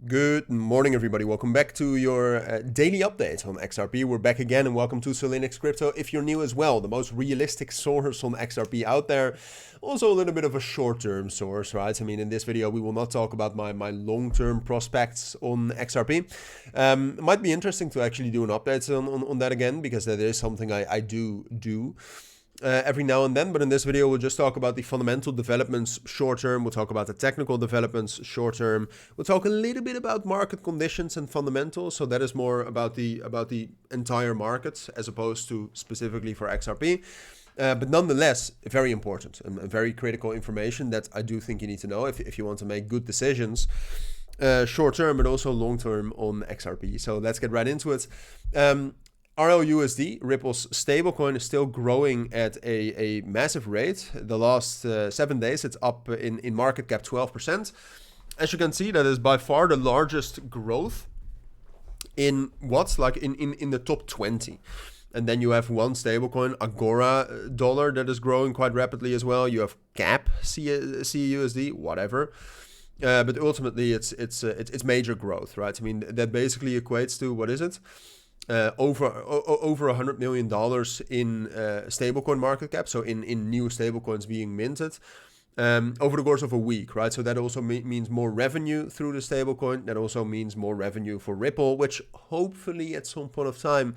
Good morning, everybody. Welcome back to your daily update on XRP. We're back again, and welcome to Cilinix Crypto. If you're new as well, the most realistic source on XRP out there. Also a little bit of a short-term source, right? I mean, in this video, we will not talk about my long-term prospects on XRP. It might be interesting to actually do an update on that again, because that is something I do. Every now and then, but in this video we'll just talk about the fundamental developments short term. We'll talk about the technical developments short term. We'll talk a little bit about market conditions and fundamentals, so that is more about the entire market as opposed to specifically for XRP. But nonetheless, very important and very critical information that I do think you need to know if you want to make good decisions short term but also long term on XRP. So let's get right into it. RLUSD, Ripple's stablecoin, is still growing at a massive rate. The last 7 days, it's up in market cap 12%. As you can see, that is by far the largest growth in what's like in the top 20. And then you have one stablecoin, Agora dollar, that is growing quite rapidly as well. You have CAP, CUSD, whatever. But ultimately, it's major growth, right? I mean, that basically equates to, what is it? Over $100 million in stablecoin market cap, so in new stablecoins being minted over the course of a week, right? So that also means more revenue through the stablecoin. That also means more revenue for Ripple, which hopefully at some point of time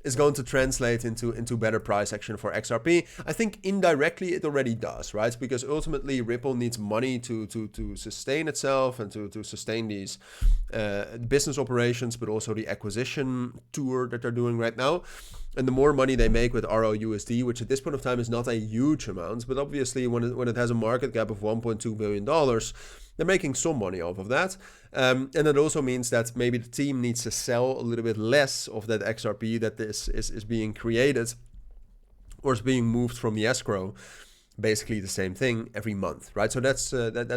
is going to translate into better price action for XRP. I think indirectly it already does, right? Because ultimately Ripple needs money to sustain itself and to sustain these business operations, but also the acquisition tour that they're doing right now. And the more money they make with RLUSD, which at this point of time is not a huge amount, but obviously when it has a market cap of $1.2 billion, they're making some money off of that. And it also means that maybe the team needs to sell a little bit less of that XRP that is being created or is being moved from the escrow. Basically the same thing every month, right? So that's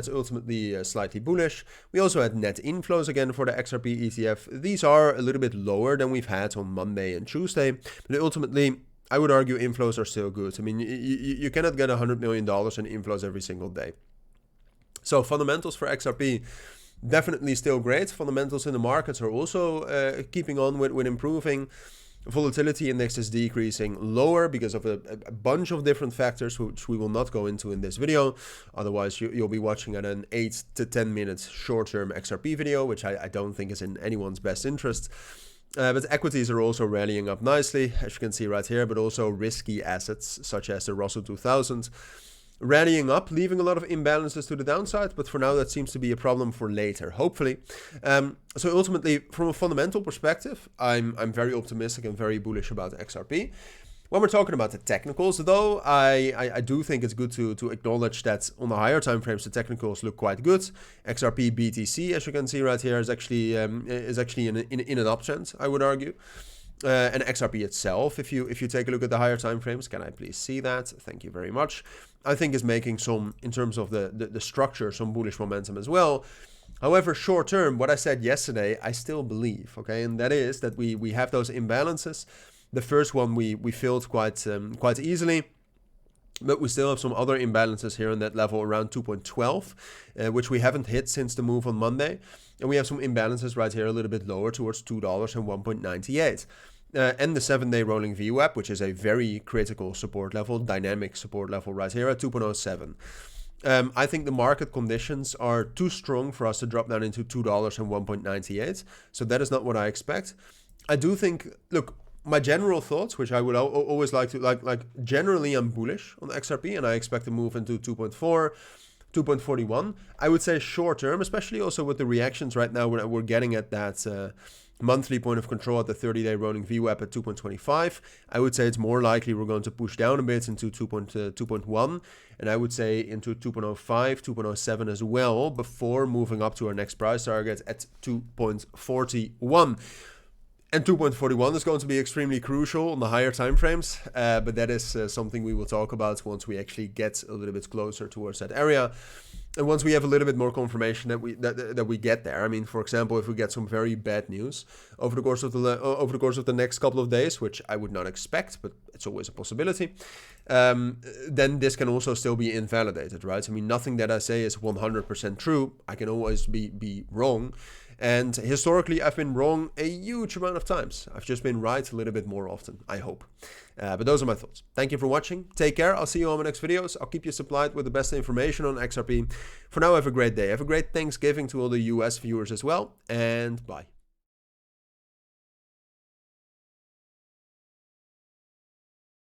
ultimately slightly bullish. We also had net inflows again for the XRP ETF. These are a little bit lower than we've had on Monday and Tuesday, but ultimately I would argue inflows are still good. I mean, you cannot get $100 million in inflows every single day. So fundamentals for XRP, definitely still great. Fundamentals in the markets are also keeping on with improving. Volatility index is decreasing lower because of a bunch of different factors, which we will not go into in this video. Otherwise, you'll be watching at an 8 to 10 minutes short-term XRP video, which I don't think is in anyone's best interest. But equities are also rallying up nicely, as you can see right here, but also risky assets such as the Russell 2000 rallying up, leaving a lot of imbalances to the downside, but for now that seems to be a problem for later, hopefully. So ultimately, from a fundamental perspective, I'm very optimistic and very bullish about XRP. When we're talking about the technicals, though, I do think it's good to acknowledge that on the higher time frames, the technicals look quite good. XRP BTC, as you can see right here, is actually in an uptrend, I would argue. And XRP itself, if you take a look at the higher time frames, can I please see that? Thank you very much. I think is making some, in terms of the structure, some bullish momentum as well. However, short term, what I said yesterday, I still believe, okay, and that is that we have those imbalances. The first one we filled quite easily. But we still have some other imbalances here on that level around 2.12, which we haven't hit since the move on Monday. And we have some imbalances right here a little bit lower towards $2 and 1.98. And the 7-day rolling VWAP, which is a very critical support level, dynamic support level right here at 2.07. I think the market conditions are too strong for us to drop down into $2 and 1.98. So that is not what I expect. I do think, look, my general thoughts, which I would always like to, generally I'm bullish on XRP and I expect to move into 2.4, 2.41. I would say short term, especially also with the reactions right now we're getting at that monthly point of control at the 30-day rolling VWAP at 2.25. I would say it's more likely we're going to push down a bit into 2.1, and I would say into 2.05, 2.07 as well before moving up to our next price target at 2.41. And 2.41 is going to be extremely crucial on the higher time frames, but that is something we will talk about once we actually get a little bit closer towards that area. And once we have a little bit more confirmation that we get there. I mean, for example, if we get some very bad news over the course of the next couple of days, which I would not expect, but it's always a possibility, then this can also still be invalidated, right? I mean, nothing that I say is 100% true. I can always be wrong. And historically, I've been wrong a huge amount of times. I've just been right a little bit more often, I hope. But those are my thoughts. Thank you for watching. Take care. I'll see you on my next videos. I'll keep you supplied with the best information on XRP. For now, have a great day. Have a great Thanksgiving to all the US viewers as well. And bye.